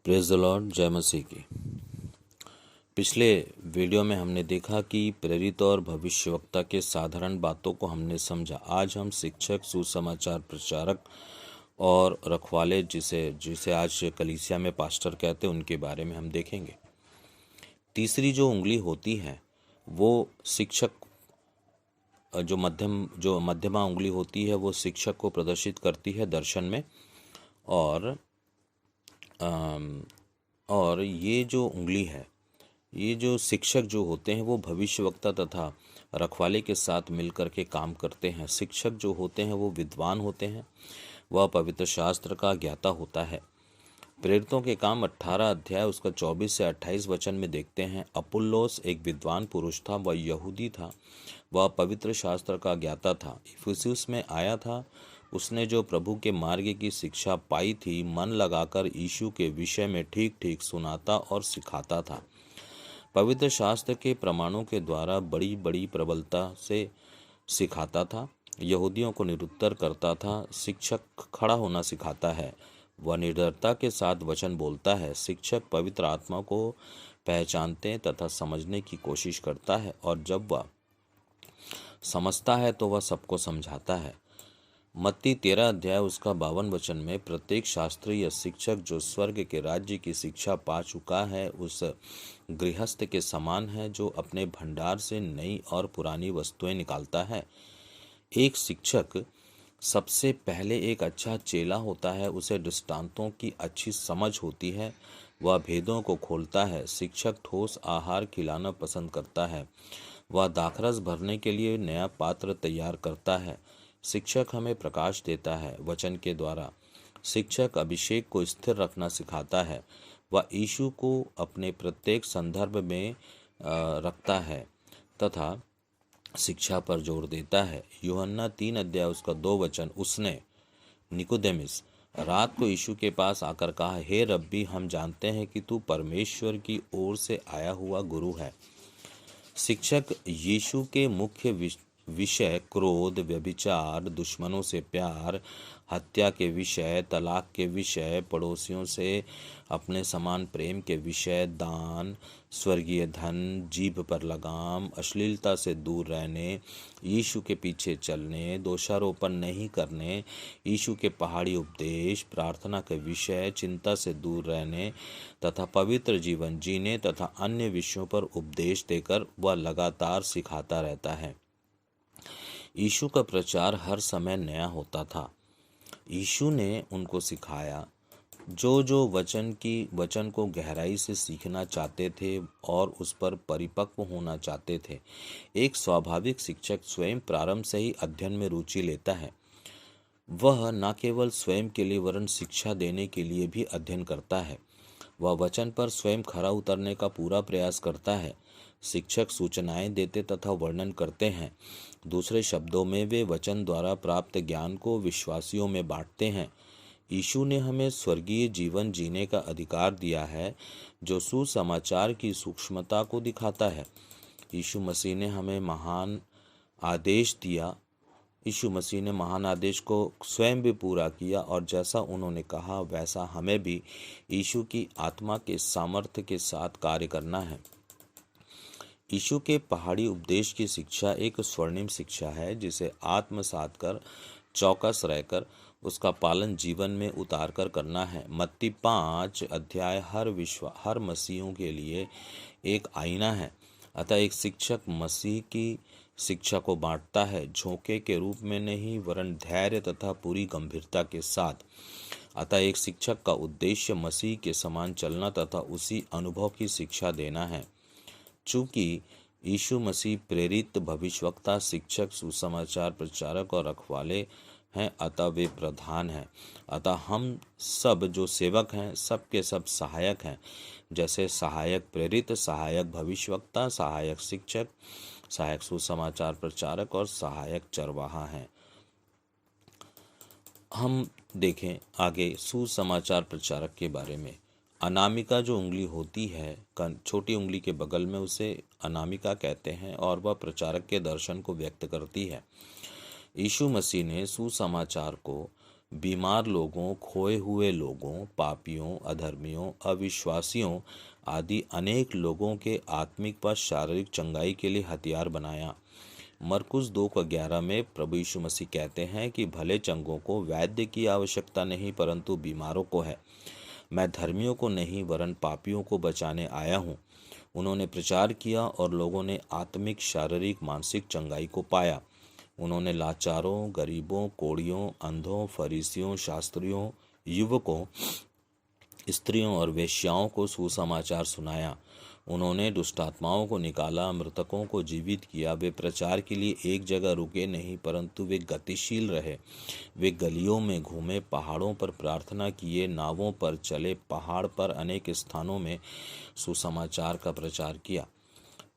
Praise the Lord, जय मसीह की। पिछले वीडियो में हमने देखा कि प्रेरित और भविष्यवक्ता के साधारण बातों को हमने समझा। आज हम शिक्षक, सुसमाचार प्रचारक और रखवाले, जिसे जिसे आज कलीसिया में पास्टर कहते हैं, उनके बारे में हम देखेंगे। तीसरी जो उंगली होती है वो शिक्षक, जो मध्यमा उंगली होती है वो शिक्षक को प्रदर्शित करती है दर्शन में। और ये जो उंगली है, ये जो शिक्षक जो होते हैं वो भविष्यवक्ता तथा रखवाले के साथ मिलकर के काम करते हैं। शिक्षक जो होते हैं वो विद्वान होते हैं, वह पवित्र शास्त्र का ज्ञाता होता है। प्रेरितों के काम 18 अध्याय उसका 24 से 28 वचन में देखते हैं। अपुल्लोस एक विद्वान पुरुष था, वह यहूदी था, वह पवित्र शास्त्र का ज्ञाता था। इफिसुस में आया था। उसने जो प्रभु के मार्ग की शिक्षा पाई थी, मन लगाकर यीशु के विषय में ठीक ठीक सुनाता और सिखाता था। पवित्र शास्त्र के प्रमाणों के द्वारा बड़ी बड़ी प्रबलता से सिखाता था, यहूदियों को निरुत्तर करता था। शिक्षक खड़ा होना सिखाता है, वह निर्दयता के साथ वचन बोलता है। शिक्षक पवित्र आत्मा को पहचानते तथा समझने की कोशिश करता है, और जब वह समझता है तो वह सबको समझाता है। मत्ती 13 अध्याय उसका 52 वचन में, प्रत्येक शास्त्री या शिक्षक जो स्वर्ग के राज्य की शिक्षा पा चुका है उस गृहस्थ के समान है जो अपने भंडार से नई और पुरानी वस्तुएं निकालता है। एक शिक्षक सबसे पहले एक अच्छा चेला होता है। उसे दृष्टांतों की अच्छी समझ होती है, वह भेदों को खोलता है। शिक्षक ठोस आहार खिलाना पसंद करता है, वह दाखरस भरने के लिए नया पात्र तैयार करता है। शिक्षक हमें प्रकाश देता है वचन के द्वारा। शिक्षक अभिषेक को स्थिर रखना सिखाता है, वह यीशु को अपने प्रत्येक संदर्भ में रखता है तथा शिक्षा पर जोर देता है। यूहन्ना 3 अध्याय उसका 2 वचन, उसने निकोदेमिस रात को यीशु के पास आकर कहा, हे रब्बी, हम जानते हैं कि तू परमेश्वर की ओर से आया हुआ गुरु है। शिक्षक यीशु के मुख्य विषय क्रोध, व्यभिचार, दुश्मनों से प्यार, हत्या के विषय, तलाक के विषय, पड़ोसियों से अपने समान प्रेम के विषय, दान, स्वर्गीय धन, जीभ पर लगाम, अश्लीलता से दूर रहने, यीशु के पीछे चलने, दोषारोपण नहीं करने, यीशु के पहाड़ी उपदेश, प्रार्थना के विषय, चिंता से दूर रहने तथा पवित्र जीवन जीने तथा अन्य विषयों पर उपदेश देकर वह लगातार सिखाता रहता है। यीशु का प्रचार हर समय नया होता था। यीशु ने उनको सिखाया जो वचन को गहराई से सीखना चाहते थे और उस पर परिपक्व होना चाहते थे। एक स्वाभाविक शिक्षक स्वयं प्रारंभ से ही अध्ययन में रुचि लेता है। वह न केवल स्वयं के लिए वरन शिक्षा देने के लिए भी अध्ययन करता है। वह वचन पर स्वयं खरा उतरने का पूरा प्रयास करता है। शिक्षक सूचनाएं देते तथा वर्णन करते हैं। दूसरे शब्दों में, वे वचन द्वारा प्राप्त ज्ञान को विश्वासियों में बांटते हैं। यीशु ने हमें स्वर्गीय जीवन जीने का अधिकार दिया है, जो सुसमाचार की सूक्ष्मता को दिखाता है। यीशु मसीह ने महान आदेश को स्वयं भी पूरा किया, और जैसा उन्होंने कहा वैसा हमें भी यीशु की आत्मा के सामर्थ्य के साथ कार्य करना है। यीशु के पहाड़ी उपदेश की शिक्षा एक स्वर्णिम शिक्षा है, जिसे आत्मसात कर, चौकस रहकर उसका पालन जीवन में उतार कर करना है। मत्ती 5 अध्याय हर मसीहियों के लिए एक आईना है। अतः एक शिक्षक मसीह की शिक्षा को बांटता है, झोंके के रूप में नहीं वरन धैर्य तथा पूरी गंभीरता के साथ। अतः एक शिक्षक का उद्देश्य मसीह के समान चलना तथा उसी अनुभव की शिक्षा देना है। चूंकि यीशु मसीह प्रेरित, भविष्यवक्ता, शिक्षक, सुसमाचार प्रचारक और रखवाले हैं, अतः वे प्रधान हैं। अतः हम सब जो सेवक हैं, सब के सब सहायक हैं। जैसे सहायक प्रेरित, सहायक भविष्यवक्ता, सहायक शिक्षक, सहायक सुसमाचार प्रचारक और सहायक चरवाहा हैं। हम देखें आगे सुसमाचार प्रचारक के बारे में। अनामिका जो उंगली होती है, छोटी उंगली के बगल में, उसे अनामिका कहते हैं, और वह प्रचारक के दर्शन को व्यक्त करती है। यीशु मसीह ने सुसमाचार को बीमार लोगों, खोए हुए लोगों, पापियों, अधर्मियों, अविश्वासियों आदि अनेक लोगों के आत्मिक व शारीरिक चंगाई के लिए हथियार बनाया। मरकुस 2:11 में प्रभु यीशु मसीह कहते हैं कि भले चंगों को वैद्य की आवश्यकता नहीं परंतु बीमारों को है। मैं धर्मियों को नहीं वरन पापियों को बचाने आया हूँ। उन्होंने प्रचार किया और लोगों ने आत्मिक, शारीरिक, मानसिक चंगाई को पाया। उन्होंने लाचारों, गरीबों, कोढ़ियों, अंधों, फरीसियों, शास्त्रियों, युवकों, स्त्रियों और वेश्याओं को सुसमाचार सुनाया। उन्होंने दुष्टात्माओं को निकाला, मृतकों को जीवित किया। वे प्रचार के लिए एक जगह रुके नहीं परंतु वे गतिशील रहे। वे गलियों में घूमे, पहाड़ों पर प्रार्थना किए, नावों पर चले, पहाड़ पर अनेक स्थानों में सुसमाचार का प्रचार किया।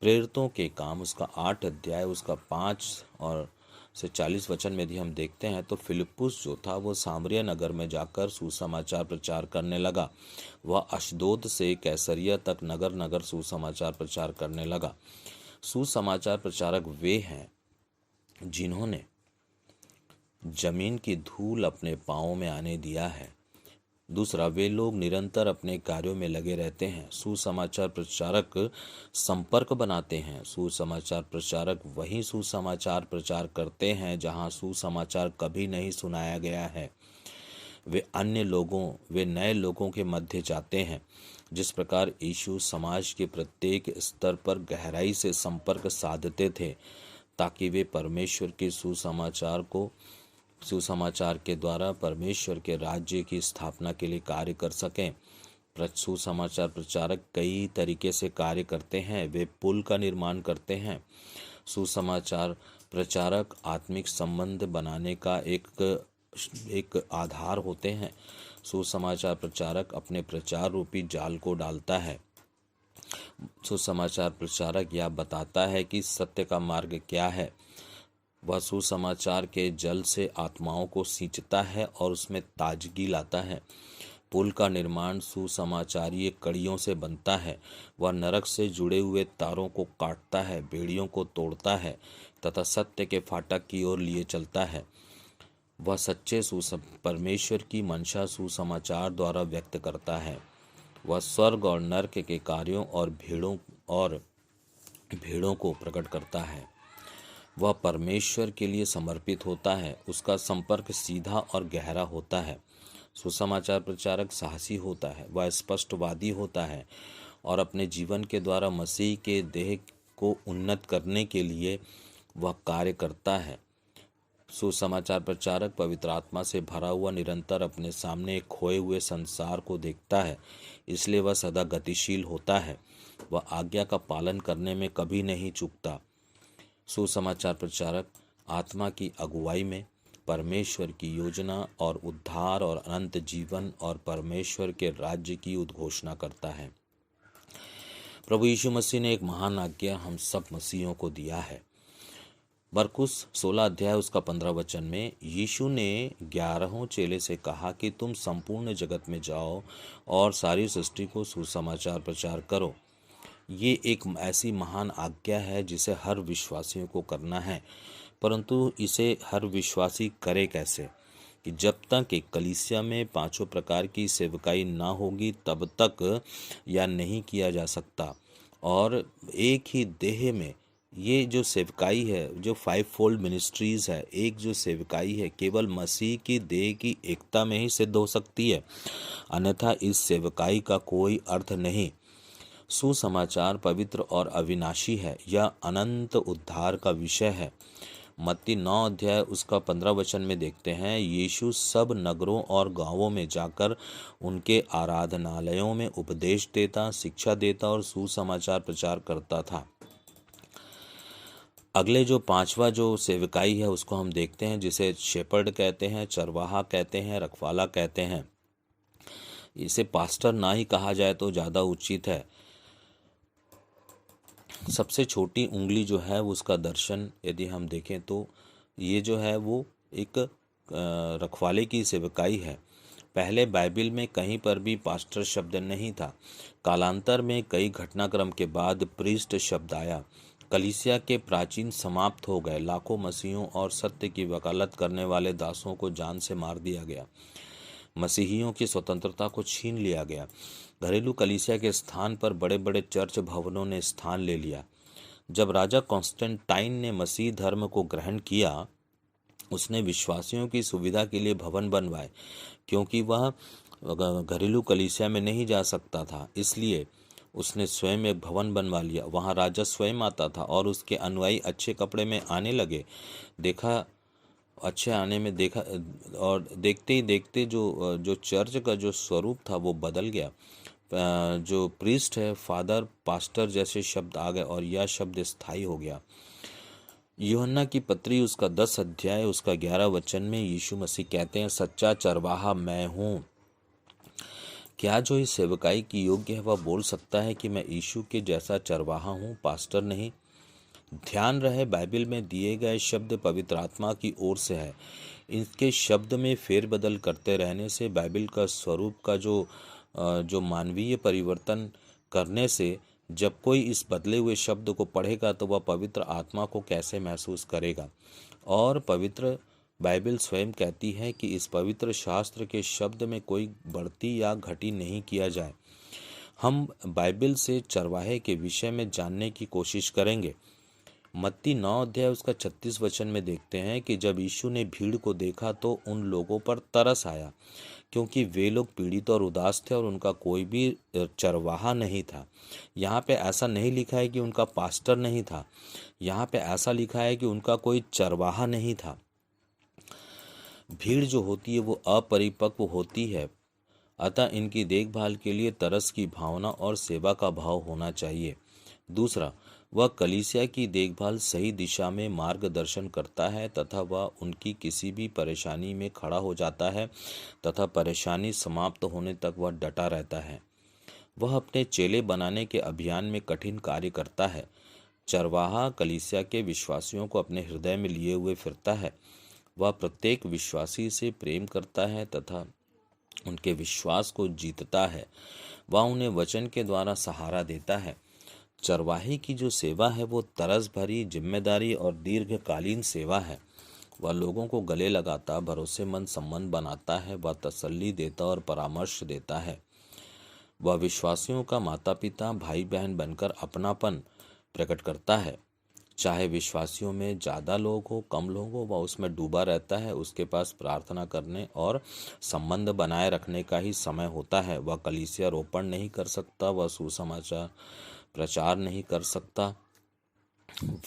प्रेरितों के काम उसका 8 अध्याय उसका 5 और से 40 वचन में यदि हम देखते हैं तो फिलिप्पुस जो था वो सामरिया नगर में जाकर सुसमाचार प्रचार करने लगा। वह अशदोद से कैसरिया तक नगर नगर सुसमाचार प्रचार करने लगा। सुसमाचार प्रचारक वे हैं जिन्होंने जमीन की धूल अपने पांवों में आने दिया है। दूसरा, वे लोग निरंतर अपने कार्यों में लगे रहते हैं। सुसमाचार प्रचारक संपर्क बनाते हैं। सुसमाचार प्रचारक वही सुसमाचार प्रचार करते हैं जहां सुसमाचार कभी नहीं सुनाया गया है। वे नए लोगों के मध्य जाते हैं। जिस प्रकार यीशु समाज के प्रत्येक स्तर पर गहराई से संपर्क साधते थे ताकि वे परमेश्वर के सुसमाचार के द्वारा परमेश्वर के राज्य की स्थापना के लिए कार्य कर सकें। सुसमाचार प्रचारक कई तरीके से कार्य करते हैं। वे पुल का निर्माण करते हैं। सुसमाचार प्रचारक आत्मिक संबंध बनाने का एक आधार होते हैं। सुसमाचार प्रचारक अपने प्रचार रूपी जाल को डालता है। सुसमाचार प्रचारक यह बताता है कि सत्य का मार्ग क्या है। वह सुसमाचार के जल से आत्माओं को सींचता है और उसमें ताजगी लाता है। पुल का निर्माण सुसमाचारीय कड़ियों से बनता है। वह नरक से जुड़े हुए तारों को काटता है, बेड़ियों को तोड़ता है तथा सत्य के फाटक की ओर लिए चलता है। वह सच्चे परमेश्वर की मंशा सुसमाचार द्वारा व्यक्त करता है। वह स्वर्ग और नरक के कार्यों और भीड़ों को प्रकट करता है। वह परमेश्वर के लिए समर्पित होता है। उसका संपर्क सीधा और गहरा होता है। सुसमाचार प्रचारक साहसी होता है। वह स्पष्टवादी होता है और अपने जीवन के द्वारा मसीह के देह को उन्नत करने के लिए वह कार्य करता है। सुसमाचार प्रचारक पवित्र आत्मा से भरा हुआ निरंतर अपने सामने एक खोए हुए संसार को देखता है, इसलिए वह सदा गतिशील होता है। वह आज्ञा का पालन करने में कभी नहीं चूकता। सुसमाचार प्रचारक आत्मा की अगुवाई में परमेश्वर की योजना और उद्धार और अनंत जीवन और परमेश्वर के राज्य की उद्घोषणा करता है। प्रभु यीशु मसीह ने एक महान आज्ञा हम सब मसीहियों को दिया है। मरकुस 16 अध्याय उसका 15 वचन में यीशु ने 11 चेले से कहा कि तुम संपूर्ण जगत में जाओ और सारी सृष्टि को सुसमाचार प्रचार करो। ये एक ऐसी महान आज्ञा है जिसे हर विश्वासियों को करना है, परंतु इसे हर विश्वासी करे कैसे कि जब तक एक कलीसिया में 5 प्रकार की सेवकाई ना होगी तब तक यह नहीं किया जा सकता। और एक ही देह में ये जो सेवकाई है, जो 5 फोल्ड मिनिस्ट्रीज है, एक जो सेवकाई है केवल मसीह की देह की एकता में ही सिद्ध हो सकती है, अन्यथा इस सेवकाई का कोई अर्थ नहीं। सुसमाचार पवित्र और अविनाशी है। यह अनंत उद्धार का विषय है। मत्ती 9 अध्याय उसका 15 वचन में देखते हैं, यीशु सब नगरों और गांवों में जाकर उनके आराधनालयों में उपदेश देता, शिक्षा देता और सुसमाचार प्रचार करता था। अगले जो 5वां जो सेवकाई है उसको हम देखते हैं, जिसे शेपर्ड कहते हैं, चरवाहा कहते हैं, रखवाला कहते हैं। इसे पास्टर ना ही कहा जाए तो ज़्यादा उचित है। सबसे छोटी उंगली जो है उसका दर्शन यदि हम देखें तो ये जो है वो एक रखवाले की सेवकाई है। पहले बाइबल में कहीं पर भी पास्टर शब्द नहीं था। कालांतर में कई घटनाक्रम के बाद प्रीस्ट शब्द आया। कलीसिया के प्राचीन समाप्त हो गए। लाखों मसीहों और सत्य की वकालत करने वाले दासों को जान से मार दिया गया। मसीहियों की स्वतंत्रता को छीन लिया गया। घरेलू कलीसिया के स्थान पर बड़े बड़े चर्च भवनों ने स्थान ले लिया। जब राजा कॉन्स्टेंटाइन ने मसीह धर्म को ग्रहण किया, उसने विश्वासियों की सुविधा के लिए भवन बनवाए। क्योंकि वह घरेलू कलीसिया में नहीं जा सकता था, इसलिए उसने स्वयं एक भवन बनवा लिया। वहाँ राजा स्वयं आता था और उसके अनुयायी अच्छे कपड़े में आने लगे। अच्छे आने में देखा, और देखते ही देखते जो चर्च का जो स्वरूप था वो बदल गया। जो प्रीस्ट है, फादर, पास्टर जैसे शब्द आ गए और यह शब्द स्थायी हो गया। यूहन्ना की पत्री उसका 10 अध्याय उसका 11 वचन में यीशु मसीह कहते हैं, सच्चा चरवाहा मैं हूँ। क्या जो इस सेवकाई की योग्य है वह बोल सकता है कि मैं यीशु के जैसा चरवाहा हूँ, पास्टर नहीं? ध्यान रहे, बाइबल में दिए गए शब्द पवित्र आत्मा की ओर से है। इनके शब्द में फेरबदल करते रहने से बाइबल का स्वरूप का जो मानवीय परिवर्तन करने से जब कोई इस बदले हुए शब्द को पढ़ेगा तो वह पवित्र आत्मा को कैसे महसूस करेगा। और पवित्र बाइबल स्वयं कहती है कि इस पवित्र शास्त्र के शब्द में कोई बढ़ती या घटी नहीं किया जाए। हम बाइबल से चरवाहे के विषय में जानने की कोशिश करेंगे। मत्ती 9 अध्याय उसका 36 वचन में देखते हैं कि जब यीशु ने भीड़ को देखा तो उन लोगों पर तरस आया, क्योंकि वे लोग पीड़ित और उदास थे और उनका कोई भी चरवाहा नहीं था। यहाँ पे ऐसा नहीं लिखा है कि उनका पास्टर नहीं था, यहाँ पे ऐसा लिखा है कि उनका कोई चरवाहा नहीं था। भीड़ जो होती है वो अपरिपक्व होती है, अतः इनकी देखभाल के लिए तरस की भावना और सेवा का भाव होना चाहिए। दूसरा, वह कलीसिया की देखभाल सही दिशा में मार्गदर्शन करता है तथा वह उनकी किसी भी परेशानी में खड़ा हो जाता है तथा परेशानी समाप्त होने तक वह डटा रहता है। वह अपने चेले बनाने के अभियान में कठिन कार्य करता है। चरवाहा कलीसिया के विश्वासियों को अपने हृदय में लिए हुए फिरता है। वह प्रत्येक विश्वासी से प्रेम करता है तथा उनके विश्वास को जीतता है। वह उन्हें वचन के द्वारा सहारा देता है। चरवाहे की जो सेवा है वो तरस भरी जिम्मेदारी और दीर्घकालीन सेवा है। वह लोगों को गले लगाता, भरोसेमंद संबंध बनाता है। वह तसल्ली देता और परामर्श देता है। वह विश्वासियों का माता पिता, भाई बहन बनकर अपनापन प्रकट करता है। चाहे विश्वासियों में ज़्यादा लोग हो, कम लोग हो, वह उसमें डूबा रहता है। उसके पास प्रार्थना करने और संबंध बनाए रखने का ही समय होता है। वह कलीसिया रोपण नहीं कर सकता, वह सुसमाचार प्रचार नहीं कर सकता,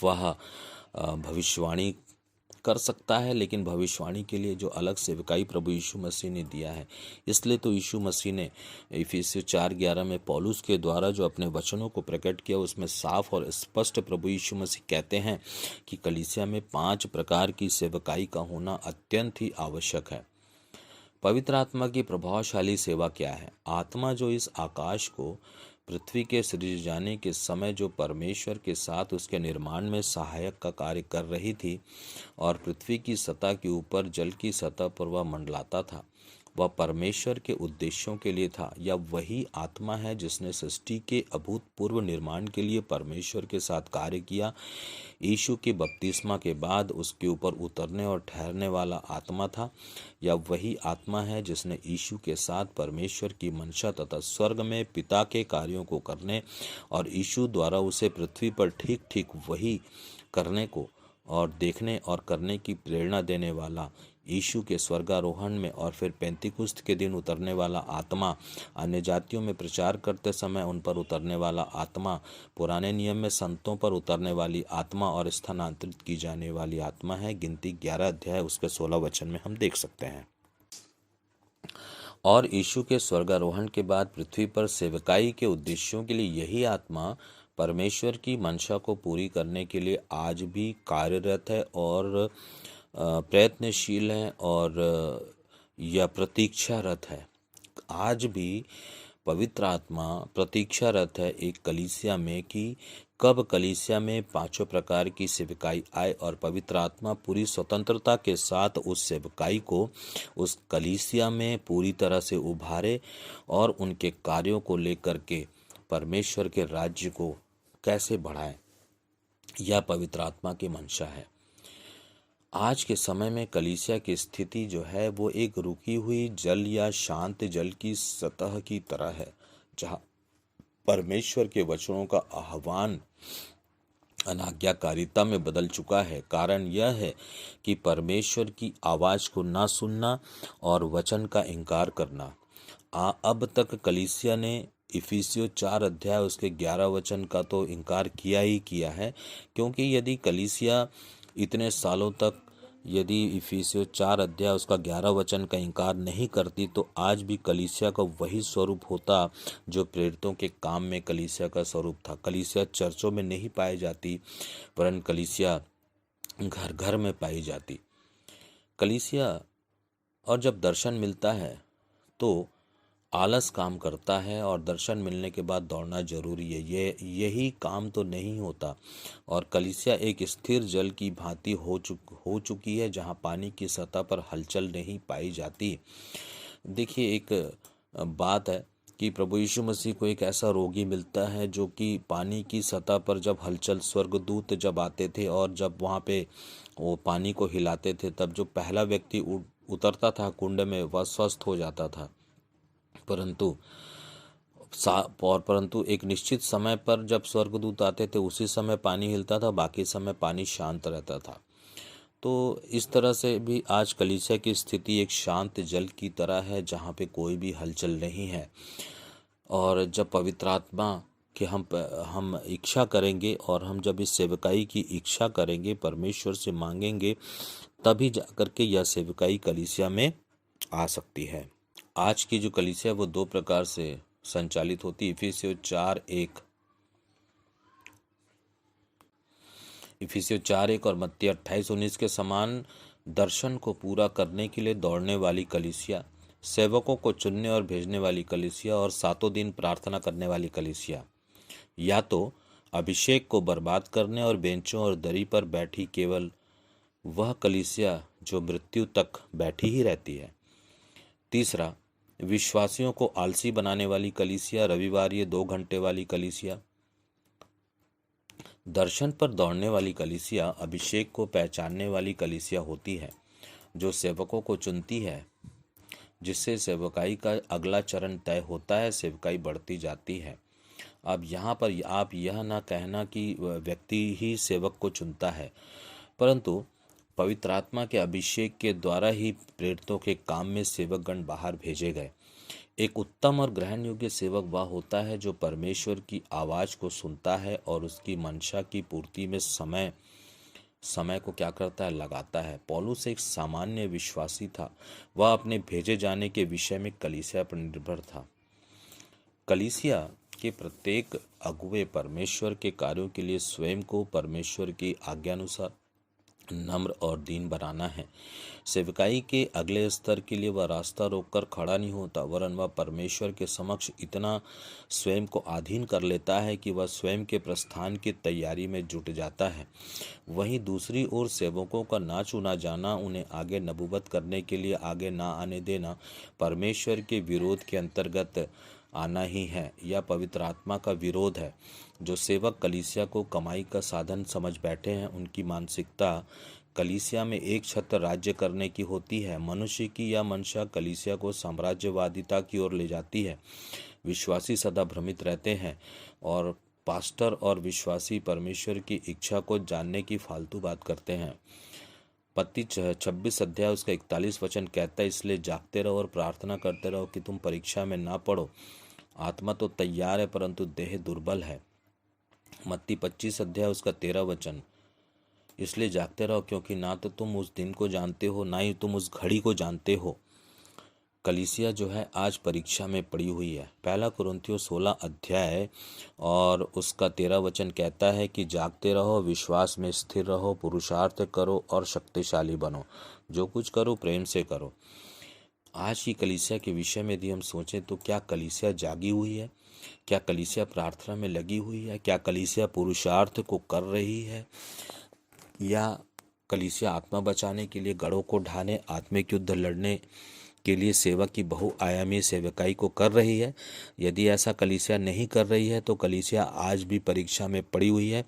वह भविष्यवाणी कर सकता है, लेकिन भविष्यवाणी के लिए जो अलग सेवकाई प्रभु यीशु मसीह ने दिया है। इसलिए तो यीशु मसीह ने इफिसियों 4:11 में पौलुस के द्वारा जो अपने वचनों को प्रकट किया, उसमें साफ और स्पष्ट प्रभु यीशु मसीह कहते हैं कि कलीसिया में 5 प्रकार की सेवकाई का होना अत्यंत ही आवश्यक है। पवित्र आत्मा की प्रभावशाली सेवा क्या है? आत्मा जो इस आकाश को पृथ्वी के सृजे जाने के समय जो परमेश्वर के साथ उसके निर्माण में सहायक का कार्य कर रही थी और पृथ्वी की सतह के ऊपर जल की सतह पर वह मंडलाता था, वह परमेश्वर के उद्देश्यों के लिए था। या वही आत्मा है जिसने सृष्टि के अभूतपूर्व निर्माण के लिए परमेश्वर के साथ कार्य किया। यीशु के बपतिस्मा के बाद उसके ऊपर उतरने और ठहरने वाला आत्मा था। या वही आत्मा है जिसने यीशु के साथ परमेश्वर की मंशा तथा स्वर्ग में पिता के कार्यों को करने और यीशु द्वारा उसे पृथ्वी पर ठीक ठीक वही करने को और देखने और करने की प्रेरणा देने वाला यीशु के स्वर्गारोहण में और फिर पेंतीकुस्त के दिन उतरने वाला आत्मा, अन्य जातियों में प्रचार करते समय उन पर उतरने वाला आत्मा, पुराने नियम में संतों पर उतरने वाली आत्मा और स्थानांतरित की जाने वाली आत्मा है। गिनती 11 अध्याय उसके 16 वचन में हम देख सकते हैं। और यीशु के स्वर्गारोहण के बाद पृथ्वी पर सेवकाई के उद्देश्यों के लिए यही आत्मा परमेश्वर की मंशा को पूरी करने के लिए आज भी कार्यरत है और प्रयत्नशील है और यह प्रतीक्षारत है। आज भी पवित्र आत्मा प्रतीक्षारत है एक कलीसिया में कि कब कलीसिया में 5 प्रकार की सेवकाई आए और पवित्र आत्मा पूरी स्वतंत्रता के साथ उस सेवकाई को उस कलीसिया में पूरी तरह से उभारे और उनके कार्यों को लेकर के परमेश्वर के राज्य को कैसे बढ़ाए। या पवित्र आत्मा की मंशा है। आज के समय में कलीसिया की स्थिति जो है वो एक रुकी हुई जल या शांत जल की सतह की तरह है, जहाँ परमेश्वर के वचनों का आह्वान अनाज्ञाकारिता में बदल चुका है। कारण यह है कि परमेश्वर की आवाज को ना सुनना और वचन का इनकार करना। अब तक कलीसिया ने इफिसियों 4 अध्याय उसके 11 वचन का तो इनकार किया ही किया है, क्योंकि यदि कलीसिया इतने सालों तक यदि इफिसियों 4 अध्याय उसका 11 वचन का इनकार नहीं करती तो आज भी कलीसिया का वही स्वरूप होता जो प्रेरितों के काम में कलीसिया का स्वरूप था। कलीसिया चर्चों में नहीं पाई जाती, वरन कलीसिया घर घर में पाई जाती। कलीसिया और जब दर्शन मिलता है तो आलस काम करता है, और दर्शन मिलने के बाद दौड़ना जरूरी है। यही काम तो नहीं होता। और कलीसिया एक स्थिर जल की भांति हो चुकी है, जहां पानी की सतह पर हलचल नहीं पाई जाती। देखिए, एक बात है कि प्रभु यीशु मसीह को एक ऐसा रोगी मिलता है जो कि पानी की सतह पर जब हलचल, स्वर्गदूत जब आते थे और जब वहाँ पे वो पानी को हिलाते थे, तब जो पहला व्यक्ति उतरता था कुंड में वह स्वस्थ हो जाता था। परंतु एक निश्चित समय पर जब स्वर्गदूत आते थे उसी समय पानी हिलता था, बाकी समय पानी शांत रहता था। तो इस तरह से भी आज कलीसिया की स्थिति एक शांत जल की तरह है, जहाँ पे कोई भी हलचल नहीं है। और जब पवित्र आत्मा कि हम इच्छा करेंगे और हम जब इस सेवकाई की इच्छा करेंगे, परमेश्वर से मांगेंगे, तभी जाकर के यह सेवकाई कलीसिया में आ सकती है। आज की जो कलीसिया वो 2 प्रकार से संचालित होती है। इफिसियों 4:1 और मत्ती 28:19 के समान दर्शन को पूरा करने के लिए दौड़ने वाली कलीसिया, सेवकों को चुनने और भेजने वाली कलीसिया, और 7 दिन प्रार्थना करने वाली कलीसिया। या तो अभिषेक को बर्बाद करने और बेंचों और दरी पर बैठी केवल वह कलीसिया जो मृत्यु तक बैठी ही रहती है। तीसरा, विश्वासियों को आलसी बनाने वाली कलीसिया, रविवार ये 2 घंटे वाली कलीसिया। दर्शन पर दौड़ने वाली कलीसिया अभिषेक को पहचानने वाली कलीसिया होती है, जो सेवकों को चुनती है, जिससे सेवकाई का अगला चरण तय होता है, सेवकाई बढ़ती जाती है। अब यहाँ पर आप यह ना कहना कि व्यक्ति ही सेवक को चुनता है, परंतु पवित्र आत्मा के अभिषेक के द्वारा ही प्रेरितों के काम में सेवकगण बाहर भेजे गए। एक उत्तम और ग्रहण योग्य सेवक वह होता है जो परमेश्वर की आवाज़ को सुनता है और उसकी मंशा की पूर्ति में समय को क्या करता है, लगाता है। पौलुस एक सामान्य विश्वासी था। वह अपने भेजे जाने के विषय में कलीसिया पर निर्भर था। कलीसिया के प्रत्येक अगुवे परमेश्वर के कार्यों के लिए स्वयं को परमेश्वर की आज्ञानुसार नम्र और दीन बनाना है। सेवकाई के अगले स्तर के लिए वह रास्ता रोककर खड़ा नहीं होता, वरन वह परमेश्वर के समक्ष इतना स्वयं को अधीन कर लेता है कि वह स्वयं के प्रस्थान की तैयारी में जुट जाता है। वहीं दूसरी ओर सेवकों का ना चुना जाना, उन्हें आगे नबूवत करने के लिए आगे ना आने देना, परमेश्वर के विरोध के अंतर्गत आना ही है, या पवित्र आत्मा का विरोध है। जो सेवक कलीसिया को कमाई का साधन समझ बैठे हैं, उनकी मानसिकता कलीसिया में एक छत्र राज्य करने की होती है। मनुष्य की यह मंशा कलीसिया को साम्राज्यवादिता की ओर ले जाती है। विश्वासी सदा भ्रमित रहते हैं और पास्टर और विश्वासी परमेश्वर की इच्छा को जानने की फालतू बात करते हैं। मत्ती 26 अध्याय उसका 41 वचन कहता है, इसलिए जागते रहो और प्रार्थना करते रहो कि तुम परीक्षा में ना पड़ो। आत्मा तो तैयार है परंतु देह दुर्बल है। मत्ती 25 अध्याय उसका 13 वचन, इसलिए जागते रहो क्योंकि ना तो तुम उस दिन को जानते हो, ना ही तुम उस घड़ी को जानते हो। कलीसिया जो है आज परीक्षा में पड़ी हुई है। 1 कुरिन्थियों 16 अध्याय और उसका 13 वचन कहता है कि जागते रहो, विश्वास में स्थिर रहो, पुरुषार्थ करो और शक्तिशाली बनो। जो कुछ करो प्रेम से करो। आज की कलीसिया के विषय में यदि हम सोचें तो क्या कलीसिया जागी हुई है? क्या कलीसिया प्रार्थना में लगी हुई है? क्या कलीसिया पुरुषार्थ को कर रही है? या कलीसिया आत्मा बचाने के लिए गढ़ों को ढाने, आत्मिक युद्ध लड़ने के लिए सेवा की बहुआयामी सेवकाई को कर रही है। यदि ऐसा कलीसिया नहीं कर रही है तो कलीसिया आज भी परीक्षा में पड़ी हुई है,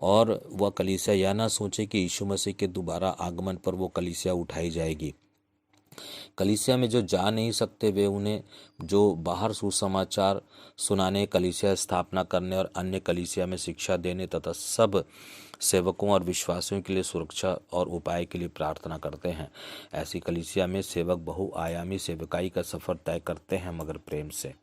और वह कलीसिया यह ना सोचे कि यीशु मसीह के दोबारा आगमन पर वो कलीसिया उठाई जाएगी। कलीसिया में जो जा नहीं सकते वे उन्हें जो बाहर सुसमाचार सुनाने, कलीसिया स्थापना करने और अन्य कलीसिया में शिक्षा देने तथा सब सेवकों और विश्वासियों के लिए सुरक्षा और उपाय के लिए प्रार्थना करते हैं। ऐसी कलीसिया में सेवक बहुआयामी सेवकाई का सफर तय करते हैं, मगर प्रेम से।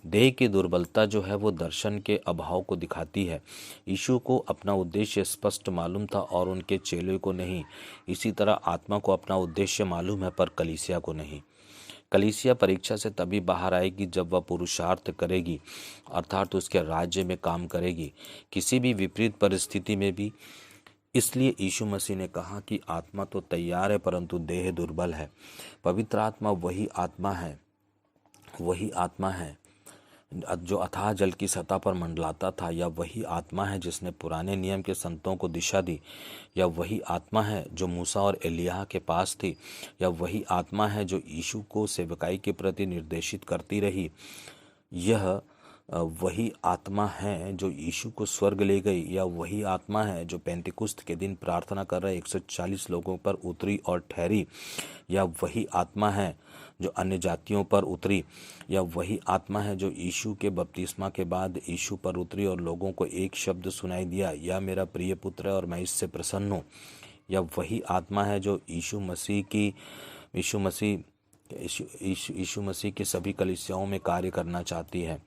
देह की दुर्बलता जो है वो दर्शन के अभाव को दिखाती है। यीशु को अपना उद्देश्य स्पष्ट मालूम था और उनके चेलों को नहीं। इसी तरह आत्मा को अपना उद्देश्य मालूम है पर कलीसिया को नहीं। कलीसिया परीक्षा से तभी बाहर आएगी जब वह पुरुषार्थ करेगी, अर्थात उसके राज्य में काम करेगी, किसी भी विपरीत परिस्थिति में भी। इसलिए यीशु मसीह ने कहा कि आत्मा तो तैयार है परंतु देह दुर्बल है। पवित्र आत्मा वही आत्मा है जो अथाह जल की सतह पर मंडलाता था, या वही आत्मा है जिसने पुराने नियम के संतों को दिशा दी, या वही आत्मा है जो मूसा और एलिय्याह के पास थी, या वही आत्मा है जो यीशु को सेवकाई के प्रति निर्देशित करती रही। यह वही आत्मा है जो यीशु को स्वर्ग ले गई, या वही आत्मा है जो पेंतिकुस्त के दिन प्रार्थना कर रहे 140 लोगों पर उतरी और ठहरी, या वही आत्मा है जो अन्य जातियों पर उतरी, या वही आत्मा है जो यीशु के बपतिस्मा के बाद यीशु पर उतरी और लोगों को एक शब्द सुनाई दिया, यह मेरा प्रिय पुत्र है और मैं इससे प्रसन्न हूँ, या वही आत्मा है जो यीशु मसीह की सभी कलीसियाओं में कार्य करना चाहती है।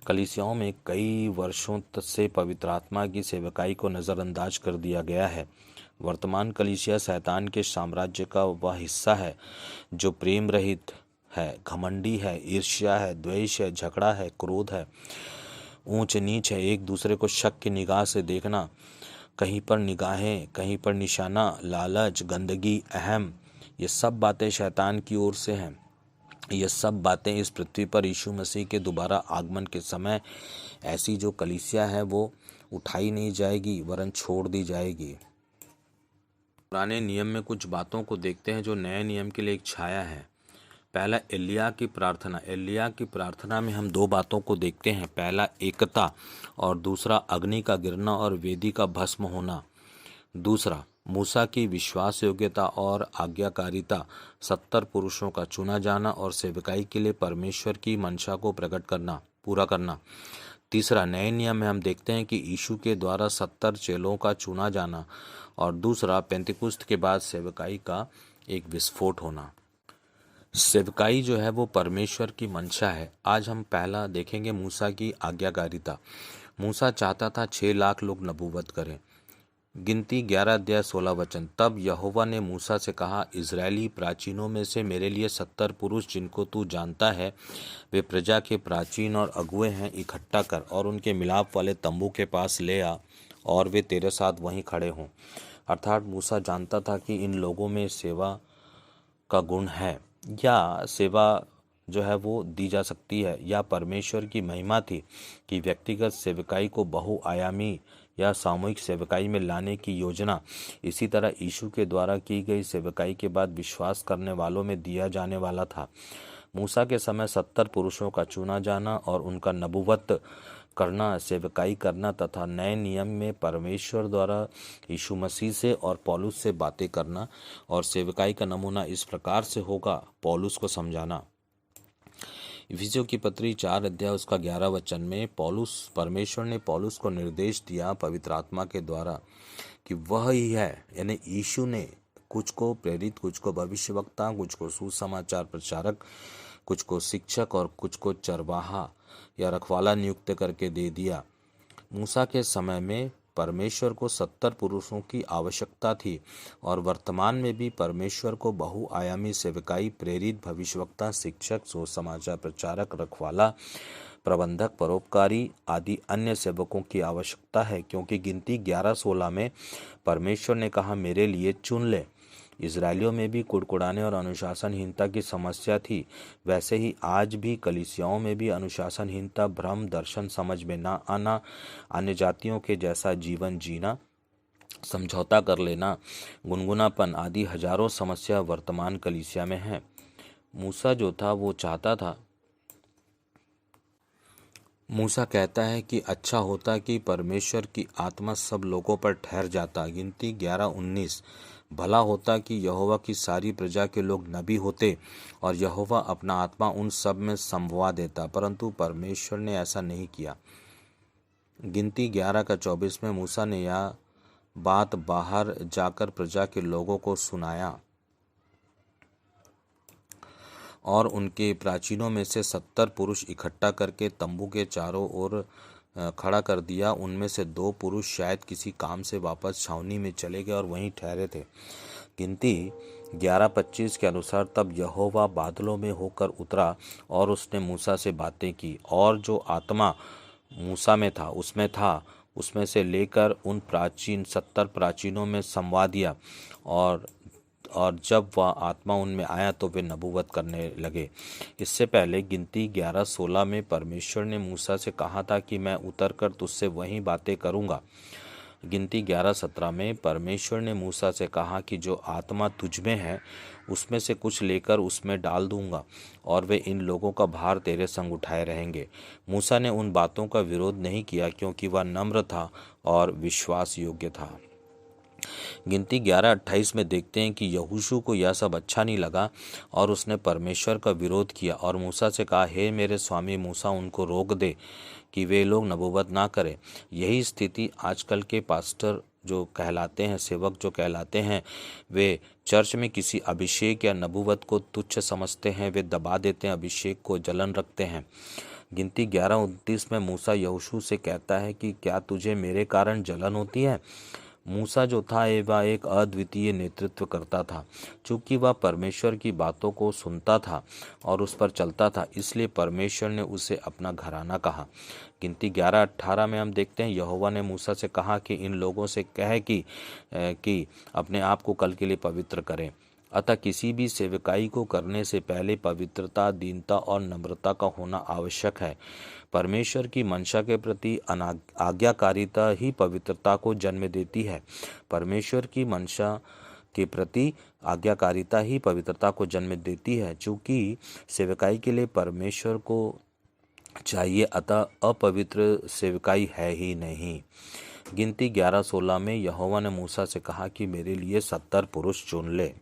कलीसियाओं में कई वर्षों तक से पवित्र आत्मा की सेवकाई को नज़रअंदाज कर दिया गया है। वर्तमान कलीसिया शैतान के साम्राज्य का वह हिस्सा है जो प्रेम रहित है, घमंडी है, ईर्ष्या है, द्वेष है, झगड़ा है, क्रोध है, ऊंच नीच है, एक दूसरे को शक की निगाह से देखना, कहीं पर निगाहें, कहीं पर निशाना, लालच, गंदगी, अहम, ये सब बातें शैतान की ओर से हैं। ये सब बातें इस पृथ्वी पर यीशु मसीह के दोबारा आगमन के समय ऐसी जो कलीसिया है वो उठाई नहीं जाएगी वरन छोड़ दी जाएगी। पुराने नियम में कुछ बातों को देखते हैं जो नए नियम के लिए एक छाया है। पहला एलिय्याह की प्रार्थना। एलिय्याह की प्रार्थना में हम दो बातों को देखते हैं। पहला एकता और दूसरा अग्नि का गिरना और वेदी का भस्म होना। दूसरा मूसा की विश्वास योग्यता और आज्ञाकारिता, 70 पुरुषों का चुना जाना और सेवकाई के लिए परमेश्वर की मंशा को पूरा करना। तीसरा नए नियम में हम देखते हैं कि यीशु के द्वारा 70 चेलों का चुना जाना, और दूसरा पेंतिकुस्त के बाद सेवकाई का एक विस्फोट होना। सेवकाई जो है वो परमेश्वर की मंशा है। आज हम पहला देखेंगे मूसा की आज्ञाकारिता। मूसा चाहता था 6 लाख लोग नबूवत करें। गिनती 11 अध्याय 16 वचन। तब यहोवा ने मूसा से कहा, इजरायली प्राचीनों में से मेरे लिए 70 पुरुष जिनको तू जानता है, वे प्रजा के प्राचीन और अगुए हैं, इकट्ठा कर और उनके मिलाप वाले तंबू के पास ले आ और वे तेरे साथ वहीं खड़े हों। अर्थात मूसा जानता था कि इन लोगों में सेवा का गुण है, या सेवा जो है वो दी जा सकती है, या परमेश्वर की महिमा थी कि व्यक्तिगत सेवकाई को बहुआयामी या सामूहिक सेवकाई में लाने की योजना। इसी तरह यीशु के द्वारा की गई सेवकाई के बाद विश्वास करने वालों में दिया जाने वाला था। मूसा के समय 70 पुरुषों का चुना जाना और उनका नबूवत करना, सेवकाई करना तथा नए नियम में परमेश्वर द्वारा यीशु मसीह से और पौलुस से बातें करना, और सेवकाई का नमूना इस प्रकार से होगा। पौलुस को समझाना। इफिसियों की पत्री 4 अध्याय उसका 11 वचन में परमेश्वर ने पौलुस को निर्देश दिया पवित्र आत्मा के द्वारा कि वह ही है, यानी यीशु ने कुछ को प्रेरित, कुछ को भविष्यवक्ता, कुछ को सुसमाचार प्रचारक, कुछ को शिक्षक और कुछ को चरवाहा या रखवाला नियुक्त करके दे दिया। मूसा के समय में परमेश्वर को 70 पुरुषों की आवश्यकता थी, और वर्तमान में भी परमेश्वर को बहुआयामी सेवकाई, प्रेरित, भविष्यवक्ता, शिक्षक, सुसमाचार प्रचारक, रखवाला, प्रबंधक, परोपकारी आदि अन्य सेवकों की आवश्यकता है, क्योंकि गिनती 11:16 में परमेश्वर ने कहा, मेरे लिए चुन ले। इजरायलियों में भी कुड़कुड़ाने और अनुशासनहीनता की समस्या थी। वैसे ही आज भी कलीसियाओं में भी अनुशासनहीनता, भ्रम, दर्शन समझ में ना आना, अन्य जातियों के जैसा जीवन जीना, समझौता कर लेना, गुनगुनापन आदि हजारों समस्या वर्तमान कलीसिया में हैं। मूसा जो था वो चाहता था, मूसा कहता है कि अच्छा होता कि परमेश्वर की आत्मा सब लोगों पर ठहर जाता। गिनती 11:19। भला होता कि यहोवा की सारी प्रजा के लोग नबी होते और यहोवा अपना आत्मा उन सब में समवा देता, परंतु परमेश्वर ने ऐसा नहीं किया। गिनती 11:24 में मूसा ने यह बात बाहर जाकर प्रजा के लोगों को सुनाया और उनके प्राचीनों में से 70 पुरुष इकट्ठा करके तंबू के चारों ओर खड़ा कर दिया। उनमें से 2 पुरुष शायद किसी काम से वापस छावनी में चले गए और वहीं ठहरे थे। गिनती 11:25 के अनुसार तब यहोवा बादलों में होकर उतरा और उसने मूसा से बातें की, और जो आत्मा मूसा में था उसमें से लेकर उन 70 प्राचीनों में समवा दिया, और जब वह आत्मा उनमें आया तो वे नबूवत करने लगे। इससे पहले गिनती 11:16 में परमेश्वर ने मूसा से कहा था कि मैं उतरकर तुझसे वही बातें करूँगा। गिनती 11:17 में परमेश्वर ने मूसा से कहा कि जो आत्मा तुझ में है उसमें से कुछ लेकर उसमें डाल दूंगा और वे इन लोगों का भार तेरे संग उठाए रहेंगे। मूसा ने उन बातों का विरोध नहीं किया क्योंकि वह नम्र था और विश्वास योग्य था। गिनती 11:28 में देखते हैं कि यहोशू को यह सब अच्छा नहीं लगा और उसने परमेश्वर का विरोध किया और मूसा से कहा, हे मेरे स्वामी मूसा, उनको रोक दे कि वे लोग नबूवत ना करें। यही स्थिति आजकल के पास्टर जो कहलाते हैं, सेवक जो कहलाते हैं, वे चर्च में किसी अभिषेक या नबूवत को तुच्छ समझते हैं, वे दबा देते हैं, अभिषेक को जलन रखते हैं। गिनती 11:29 में मूसा यहोशू से कहता है कि क्या तुझे मेरे कारण जलन होती है। मूसा जो था वह एक अद्वितीय नेतृत्व करता था। चूंकि वह परमेश्वर की बातों को सुनता था और उस पर चलता था, इसलिए परमेश्वर ने उसे अपना घराना कहा। गिनती 11:18 में हम देखते हैं, यहोवा ने मूसा से कहा कि इन लोगों से कह कि अपने आप को कल के लिए पवित्र करें। अतः किसी भी सेवकाई को करने से पहले पवित्रता, दीनता और नम्रता का होना आवश्यक है। परमेश्वर की मंशा के प्रति आज्ञाकारिता ही पवित्रता को जन्म देती है। परमेश्वर की मंशा के प्रति आज्ञाकारिता ही पवित्रता को जन्म देती है। चूंकि सेवकाई के लिए परमेश्वर को चाहिए, अतः अपवित्र सेवकाई है ही नहीं। गिनती 11:16 में यहोवा ने मूसा से कहा कि मेरे लिए 70 पुरुष चुन ले।